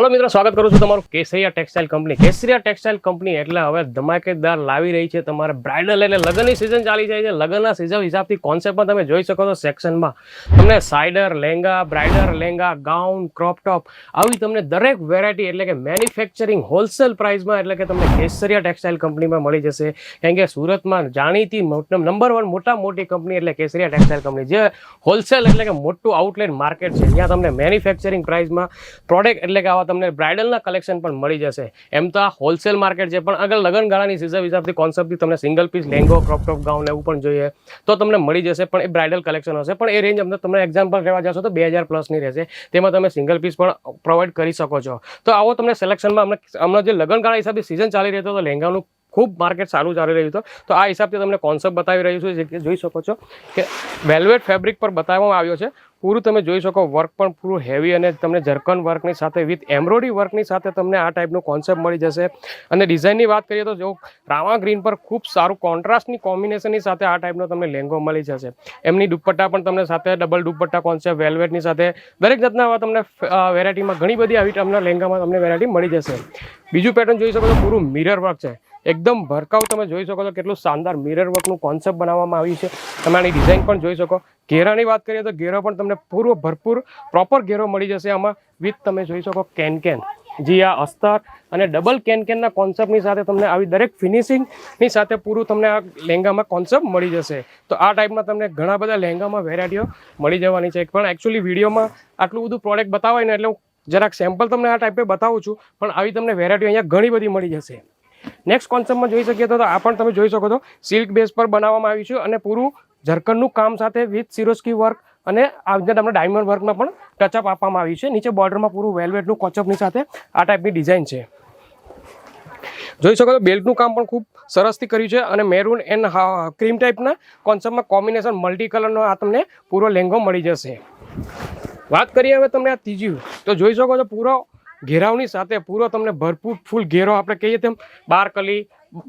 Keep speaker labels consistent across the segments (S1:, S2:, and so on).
S1: Hello मित्रों, स्वागत करूँ છું તમારું કેસરિયા ટેક્સટાઇલ કંપની। કેસરિયા ટેક્સટાઇલ કંપની એટલે હવે ધમાકેદાર લાવી રહી છે તમારે બ્રાઇડલ એટલે લગ્નની સિઝન ચાલી જાય છે। લગ્નના સિઝન હિસાબથી કોન્સેપ્ટમાં તમે જોઈ શકો છો સેક્શનમાં તમને સાઇડર lehenga, bridal lehenga, gown, crop top આવી તમને દરેક વેરાયટી એટલે કે મેન્યુફેક્ચરિંગ હોલસેલ પ્રાઇસમાં એટલે કે તમને કેસરિયા ટેક્સટાઇલ કંપનીમાં મળી જશે। કારણ કે સુરતમાં જાણીતી નંબર 1 મોટી કંપની એટલે કેસરિયા ટેક્સટાઇલ કંપની, જે હોલસેલ એટલે કે મોટું આઉટલેટ માર્કેટ છે। જ્યાં તમને મેન્યુફેક્ચરિંગ પ્રાઇસમાં પ્રોડક્ટ એટલે કે આવા તમને બ્રાઇડલના કલેક્શન પણ મળી જશે। એમ તો આ હોલસેલ માર્કેટ છે, પણ અગર લગ્નગાળાની સિઝન હિસાબથી કોન્સેપ્ટથી તમને સિંગલ પીસ લેંગો, ક્રોપ ટોપ, ગાઉન એવું પણ જોઈએ તો તમને મળી જશે। પણ એ બ્રાઇડલ કલેક્શન હશે, પણ એ રેન્જ અમને તમને એક્ઝામ્પલ રહેવા જશો તો 2000 પ્લસની રહેશે। તેમાં તમે સિંગલ પીસ પણ પ્રોવાઈડ કરી શકો છો। તો આવો તમને સિલેક્શનમાં હમણાં જે લગ્નગાળા હિસાબે સિઝન ચાલી રહી તો લહેંગાનું ખૂબ માર્કેટ સારું ચાલી રહ્યું હતું, તો આ હિસાબથી તમને કોન્સેપ્ટ બતાવી રહ્યું છું। જે જોઈ શકો છો કે વેલ્વેટ ફેબ્રિક પર બતાવવામાં આવ્યો છે। પૂરું તમે જોઈ શકો વર્ક પણ પૂરું હેવી અને તમને જર્કન વર્કની સાથે વિથ એમ્બ્રોઇડરી વર્કની સાથે તમને આ ટાઈપનું કોન્સેપ્ટ મળી જશે। અને ડિઝાઇનની વાત કરીએ તો જો રામા ગ્રીન પર ખૂબ સારું કોન્ટ્રાસ્ટની કોમ્બિનેશનની સાથે આ ટાઈપનો તમને લેંગો મળી જશે। એમની દુપટ્ટા પણ તમને સાથે ડબલ દુપટ્ટા કોન્સેપ્ટ વેલ્વેટની સાથે દરેક જાતના આવા તમને વેરાયટીમાં ઘણી બધી આવી તમને લેંગામાં તમને વેરાયટી મળી જશે। બીજું પેટર્ન જોઈ શકો છો પૂરું મિરર વર્ક છે, એકદમ ભરકાવ તમે જોઈ શકો છો કેટલું શાનદાર મિરર વર્કનું કોન્સેપ્ટ બનાવવામાં આવ્યું છે। તમે આની ડિઝાઇન પણ જોઈ શકો। ઘેરાની વાત કરીએ તો ઘેરો પણ તમને પૂરો ભરપૂર પ્રોપર ઘેરો મળી જશે આમાં વિથ તમે જોઈ શકો કેન। જી આ અસ્તર અને ડબલ કેનના કોન્સેપ્ટની સાથે તમને આવી દરેક ફિનિશિંગની સાથે પૂરું તમને આ લહેંગામાં કોન્સેપ્ટ મળી જશે। તો આ ટાઈપમાં તમને ઘણા બધા લહેંગામાં વેરાયટીઓ મળી જવાની છે, પણ એકચ્યુઅલી વિડીયોમાં આટલું બધું પ્રોડક્ટ બતાવાય ને એટલે હું જરાક સેમ્પલ તમને આ ટાઈપે બતાવું છું, પણ આવી તમને વેરાયટીઓ અહીંયા ઘણી બધી મળી જશે। નેક્સ્ટ કોન્સેપ્ટમાં જોઈ શકીએ તો આ પણ તમે જોઈ શકો છો સિલ્ક બેઝ પર બનાવવામાં આવ્યું છે અને પૂરું ઝરકનનું કામ સાથે વિથ સિરોસ્કી વર્ક અને આ રીતે તમને ડાયમંડ વર્કમાં પણ ટચઅપ આપવામાં આવ્યું છે। નીચે બોર્ડરમાં પૂરું વેલ્વેટનું કોચઅપની સાથે આ ટાઈપની ડિઝાઇન છે। જોઈ શકો છો બેલ્ટનું કામ પણ ખૂબ સરસથી કર્યું છે અને મેરૂન એન્ડ ક્રીમ ટાઈપના કોન્સેપ્ટમાં કોમ્બિનેશન મલ્ટી કલરનો આ તમને પૂરો લેંગો મળી જશે। વાત કરીએ હવે તમને આ ત્રીજી તો જોઈ શકો છો પૂરો ઘેરાવની સાથે પૂરો તમને ભરપૂર ફૂલ ઘેરો આપણે કહીએ તેમ 12 કલી,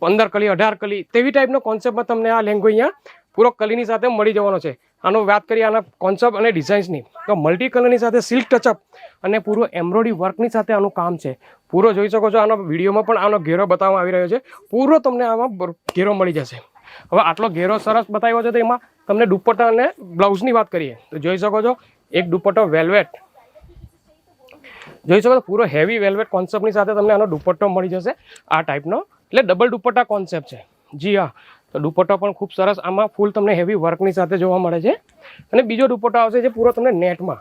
S1: 15 કલી, 18 કલી તેવી ટાઈપનો કોન્સેપ્ટમાં તમને આ લેંગો અહીંયા પૂરો કલીની સાથે મળી જવાનો છે। આનો વાત કરીએ આના કોન્સેપ્ટ અને ડિઝાઇન્સની તો મલ્ટી કલરની સાથે સિલ્ક ટચઅપ અને પૂરો એમ્બ્રોઇડરી વર્કની સાથે આનું કામ છે। પૂરો જોઈ શકો છો આનો વિડીયોમાં પણ આનો ઘેરો બતાવવામાં આવી રહ્યો છે, પૂરો તમને આમાં ઘેરો મળી જશે। હવે આટલો ઘેરો સરસ બતાવ્યો છે તો એમાં તમને દુપટ્ટા અને બ્લાઉઝની વાત કરીએ તો જોઈ શકો છો એક દુપટ્ટો વેલ્વેટ જોઈ શકો છો પૂરો હેવી વેલ્વેટ કોન્સેપ્ટની સાથે તમને આનો દુપટ્ટો મળી જશે આ ટાઈપનો, એટલે ડબલ દુપટ્ટા કોન્સેપ્ટ છે। જી હા, તો દુપટ્ટો પણ ખૂબ સરસ આમાં ફૂલ તમને હેવી વર્કની સાથે જોવા મળે છે। અને બીજો દુપટ્ટો આવશે જે પૂરો તમને નેટમાં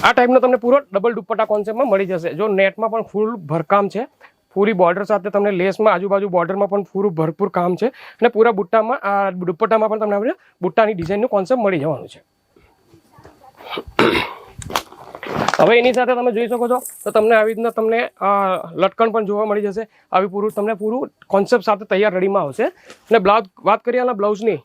S1: આ ટાઈપનો તમને પૂરો ડબલ દુપટ્ટા કોન્સેપ્ટમાં મળી જશે। જો નેટમાં પણ ફૂલ ભરકામ છે, પૂરી બોર્ડર સાથે તમને લેસમાં આજુબાજુ બોર્ડરમાં પણ પૂરું ભરપૂર કામ છે અને પૂરા બુટ્ટામાં આ દુપટ્ટામાં પણ તમને બુટ્ટાની ડિઝાઇનનું કોન્સેપ્ટ મળી જવાનું છે। હવે એની સાથે તમે જોઈ શકો છો તો તમને આવી રીતના તમને લટકણ પણ જોવા મળી જશે। આવી પૂરું તમને પૂરું કોન્સેપ્ટ સાથે તૈયાર રેડીમાં આવશે। અને બ્લાઉઝ વાત કરીએ આના બ્લાઉઝની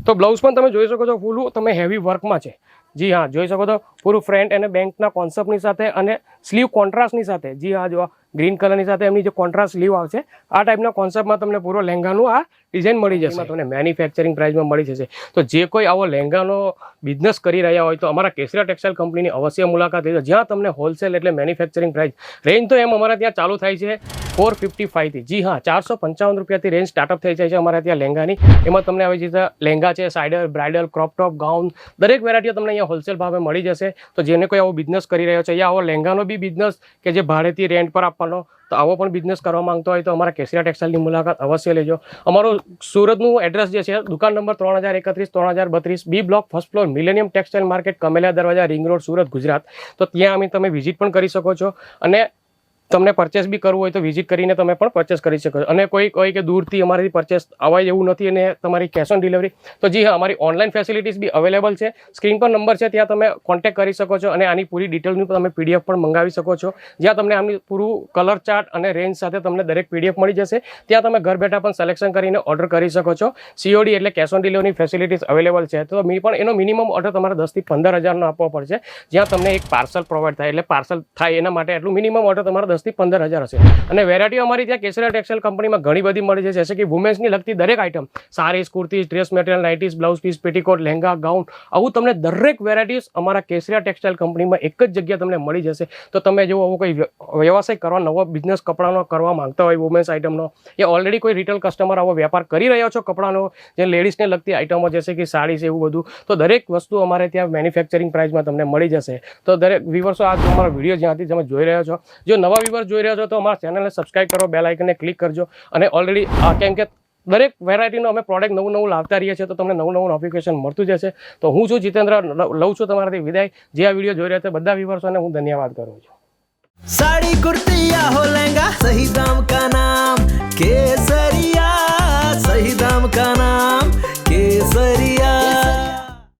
S1: તો બ્લાઉઝ પણ તમે જોઈ શકો છો ફૂલ તમે હેવી વર્કમાં છે। જી હા, જોઈ શકો છો પૂરું ફ્રન્ટ અને બેકના કોન્સેપ્ટની સાથે અને સ્લીવ કોન્ટ્રાસ્ટની સાથે, જી હા જો ગ્રીન કલરની સાથે એમની જે કોન્ટ્રાસ્ટ સ્લીવ આવશે આ ટાઈપના કોન્સેપ્ટમાં તમને પૂરો લહેંગાનું આ ડિઝાઇન મળી જશે, તમને મેન્યુફેક્ચરિંગ પ્રાઇસમાં મળી જશે। તો જે કોઈ આવો લહેંગાનો બિઝનેસ કરી રહ્યા હોય તો અમારા કેસરિયા ટેક્સટાઇલ કંપનીની અવશ્ય મુલાકાત લેજો, જ્યાં તમને હોલસેલ એટલે મેન્યુફેક્ચરિંગ પ્રાઇસ રેન્જ તો એમ અમારા ત્યાં ચાલુ થાય છે 455 થી, જી હા 455 રૂપિયાથી રેન્જ સ્ટાર્ટઅપ થઈ જાય છે અમારા ત્યાં લહેંગાની। એમાં તમને આવી રીતે લહેંગા છે, cider, bridal, crop top, gown દરેક વેરાયટીઓ તમને અહીંયા હોલસેલ ભાવે મળી જશે। તો જેને કોઈ આવો બિઝનેસ કરી રહ્યો છે યા આવો લહેંગાનો બી બિઝનેસ કે જે ભાડેથી રેન્ટ પર આપવાનો તો આવો પણ બિઝનેસ કરવા માંગતો હોય તો અમારા કેસરિયા ટેક્સટાઇલની મુલાકાત અવશ્ય લેજો। અમારું સુરતનું એડ્રેસ જે છે દુકાન number 3031 3032 B block first floor millennium textile market, Kamela Darwaja, ring road, Surat, Gujarat. તો ત્યાં તમે વિઝિટ પણ કરી શકો છો અને તમને પરચેસ બી કરવું હોય તો વિઝિટ કરીને તમે પણ પરચેસ કરી શકો છો। અને કોઈ કહે કે દૂરથી અમારી પરચેસ અવાય એવું નથી અને તમારી કેશ ઓન ડિલિવરી તો જી હા, અમારી ઓનલાઈન ફેસિલિટીઝ બી અવેલેબલ છે। સ્ક્રીન પર નંબર છે, ત્યાં તમે કોન્ટેક્ટ કરી શકો છો અને આની પૂરી ડિટેલની તમે પીડીએફ પણ મંગાવી શકો છો, જ્યાં તમને આમની પૂરું કલર ચાર્ટ અને રેન્જ સાથે તમને દરેક પીડીએફ મળી જશે। ત્યાં તમે ઘર બેઠા પણ સિલેક્શન કરીને ઓર્ડર કરી શકો છો। COD એટલે cash on delivery facilities available છે, તો પણ એનો મિનિમમ ઓર્ડર તમારે 10 થી 15 હજારનો આપવો પડશે, જ્યાં તમને એક પાર્સલ પ્રોવાઈડ થાય એટલે પાર્સલ થાય એના માટે એટલું મિનિમમ ઓર્ડર તમારે 10 થી 15,000 હશે. અને વેરાયટી અમારી ત્યાં કેસરિયા ટેક્સટાઇલ કંપનીમાં ઘણી બધી મળી છે, જૈસે કે વુમેન્સની લગતી દરેક item, saris, kurtis, dress material, nighties, blouse piece, petticoat, lehenga, gown, આવું તમને દરેક વેરાયટીઝ અમારા કેસરિયા ટેક્સટાઇલ કંપનીમાં એક જ જગ્યા તમને મળી જશે. તો તમે જો આવો કોઈ વ્યવસાય કરવા, નવો બિઝનેસ કપડાનો કરવા માંગતા હોય, વુમેન્સ આઇટમનો, યા ઓલરેડી કોઈ રિટેલ કસ્ટમર આવો વેપાર કરી રહ્યા છો કપડાનો, જે લેડીઝને લગતી આઇટમો જશે કે સાડી છે એવું બધું, તો દરેક વસ્તુ અમારે ત્યાં મેન્યુફેક્ચરિંગ પ્રાઇસમાં તમને મળી જશે. તો દરેક વ્યુઅર્સો આ તમારો વિડીયો જ્યાંથી તમે જોઈ રહ્યા છો, જો નવા વ્યુઅર્સ જોઈ રહ્યા છો તો અમારા ચેનલને સબસ્ક્રાઇબ કરો, બેલ આઇકનને ક્લિક કરજો. અને ઓલરેડી કેમ કે દરેક વેરાયટીનો અમે પ્રોડક્ટ નવું લાવતા રહીએ છીએ, તો તમને નવું નોટિફિકેશન મળતું જશે. તો હું છું જીતેન્દ્ર, લઉં છું તમારાથી વિદાય. જે આ વિડીયો જોઈ રહ્યા છે બધા વ્યુઅર્સોને હું ધન્યવાદ કરું છું.
S2: साड़ी कुर्ती या हो लहंगा, सही दाम का नाम केसरिया, सही दाम का नाम केसरिया.